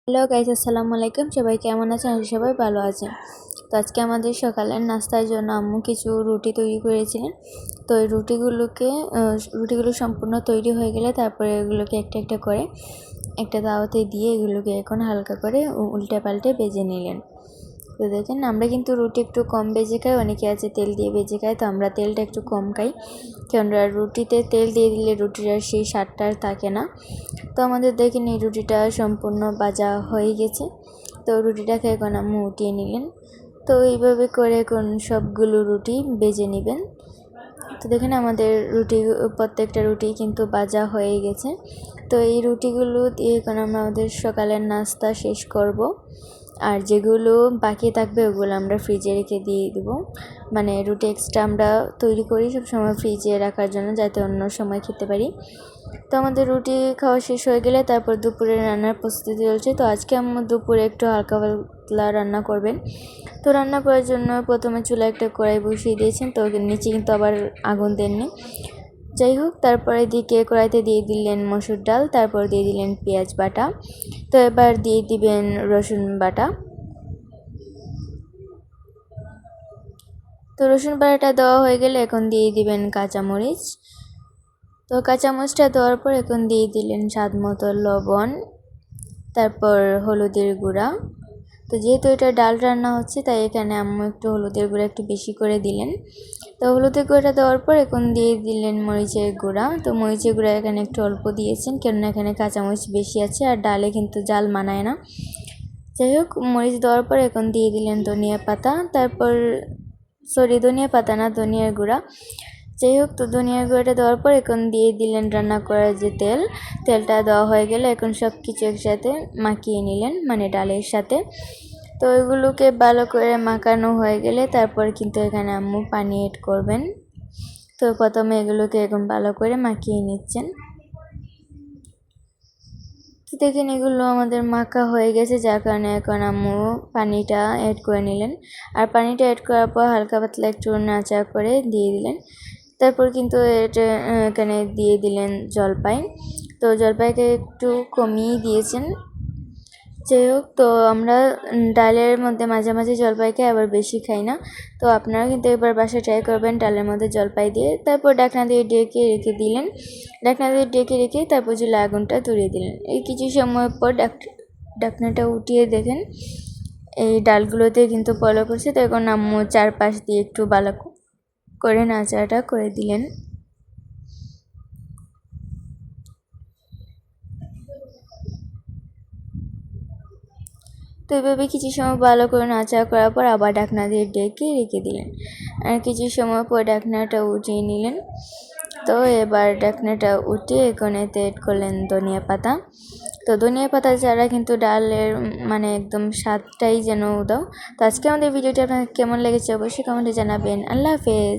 Hello guys, আসসালামু আলাইকুম। সবাই কেমন আছেন? আশা সবাই ভালো আছেন। তো আজকে আমাদের সকালের নাস্তার জন্য আম্মু কিছু রুটি তৈরি করেছিলেন। তো এই রুটিগুলো সম্পূর্ণ তৈরি হয়ে গেলে তারপরে এগুলোকে একটা একটা করে একটা তাওয়াতে দিয়ে এগুলোকে এখন হালকা করে উল্টে পাল্টে ভেজে নিলেন। তো দেখেন, আমরা কিন্তু রুটি একটু কম ভেজে খাই, অনেকে আছে তেল দিয়ে ভেজে খায়, তো আমরা তেলটা একটু কম খাই, কেননা রুটিতে তেল দিয়ে দিলে রুটির আর সেই স্বাদটা আর থাকে না। তো আমাদের দেখেন এই রুটিটা সম্পূর্ণ ভাজা হয়ে গেছে। তো রুটিটাকে এখন আম্মু উঠিয়ে নিলেন। তো এইভাবে করে এখন সবগুলো রুটি ভেজে নেবেন। তো দেখেন আমাদের প্রত্যেকটা রুটি কিন্তু ভাজা হয়ে গেছে। তো এই রুটিগুলো দিয়ে এখন আমরা আমাদের সকালের নাস্তা শেষ করব। আর যেগুলো বাকি থাকবে ওগুলো আমরা ফ্রিজে রেখে দিয়ে দেবো। মানে রুটি এক্সট্রা আমরা তৈরি করি সবসময় ফ্রিজে রাখার জন্য, যাতে অন্য সময় খেতে পারি। তো আমাদের রুটি খাওয়া শেষ হয়ে গেলে তারপর দুপুরে রান্নার প্রস্তুতি চলছে। তো আজকে আমার দুপুরে একটু হালকা পাতলা রান্না করবেন। তো রান্না করার জন্য প্রথমে চুলায় একটা কড়াই বসিয়ে দিয়েছেন, তো নিচে কিন্তু আবার আগুন দেননি। যাই হোক, তারপরে এদিকে কড়াইতে দিয়ে দিলেন মসুর ডাল, তারপর দিয়ে দিলেন পেঁয়াজ বাটা। তো এবার দিয়ে দিবেন রসুন বাটা। তো রসুন বাটাটা দেওয়া হয়ে গেলে এখন দিয়ে দিবেন কাঁচামরিচ। তো কাঁচামরিচটা দেওয়ার পর এখন দিয়ে দিলেন স্বাদ মতো লবণ, তারপর হলুদের গুঁড়া। তো যেহেতু এটা ডাল রান্না হচ্ছে তাই এখানে আম্মু একটু হলুদের গুঁড়া একটু বেশি করে দিলেন। তো হলুদের গুঁড়াটা দেওয়ার পর এখন দিয়ে দিলেন মরিচের গুঁড়া। তো মরিচের গুঁড়া এখানে একটু অল্প দিয়েছেন, কেননা এখানে কাঁচামরিচ বেশি আছে আর ডালে কিন্তু জাল মানায় না। যাই হোক, মরিচ দেওয়ার পর এখন দিয়ে দিলেন ধনিয়া পাতা, তারপর ধনিয়া পাতা না, ধনিয়ার গুঁড়া। যাই হোক, তো ধনিয়ার গুঁড়াটা দেওয়ার পর এখন দিয়ে দিলেন রান্না করার যে তেলটা দেওয়া হয়ে গেলে এখন সব কিছু একসাথে মাখিয়ে নিলেন, মানে ডালের সাথে। তো এগুলোকে ভালো করে মাখানো হয়ে গেলে তারপর কিন্তু এখানে আম্মু পানি এড করবেন। তো প্রথমে এগুলোকে এখন ভালো করে মাখিয়ে নিচ্ছেন। তো দেখেন এগুলো আমাদের মাখা হয়ে গেছে, যার কারণে এখন আম্মু পানিটা অ্যাড করে নিলেন। আর পানিটা অ্যাড করার পর হালকা পাতলা একটু নাড়া করে দিয়ে দিলেন। তারপর কিন্তু এটা এখানে দিয়ে দিলেন জলপাই। তো জলপাইকে একটু কমিয়ে দিয়েছেন। যাই হোক, তো আমরা ডালের মধ্যে মাঝে মাঝে জলপাই খাই, আবার বেশি খাই না। তো আপনারা কিন্তু এবার বাসায় ট্রাই করবেন ডালের মধ্যে জলপাই দিয়ে। তারপর ঢাকনা দিয়ে ঢেকে রেখে দিলেন। ঢাকনা দিয়ে ঢেকে রেখে তারপর চুলা আগুনটা ধরিয়ে দিলেন। এই কিছু সময় পর ঢাকনাটা উঠিয়ে দেখেন এই ডালগুলোতে কিন্তু পলো করছে। তো এখন আম্মু চারপাশ দিয়ে একটু ভালো করে নাড়াচাড়া করে দিলেন। তো এইভাবে কিছু সময় ভালো করে নাড়াচাড়া করার পর আবার ঢাকনা দিয়ে ঢেকে রেখে দিলেন। আর কিছু সময় পর ঢাকনাটা উঠিয়ে নিলেন। তো এবার ঢাকনাটা উঠিয়ে এখন এতে এড করলেন ধনিয়া পাতা। তো ধনিয়া পাতা ছাড়া কিন্তু ডালের মানে একদম স্বাদটাই যেন দাও। তো আজকে আমাদের ভিডিওটি আপনার কেমন লেগেছে অবশ্যই কমেন্টে জানাবেন। আল্লাহ হাফেজ।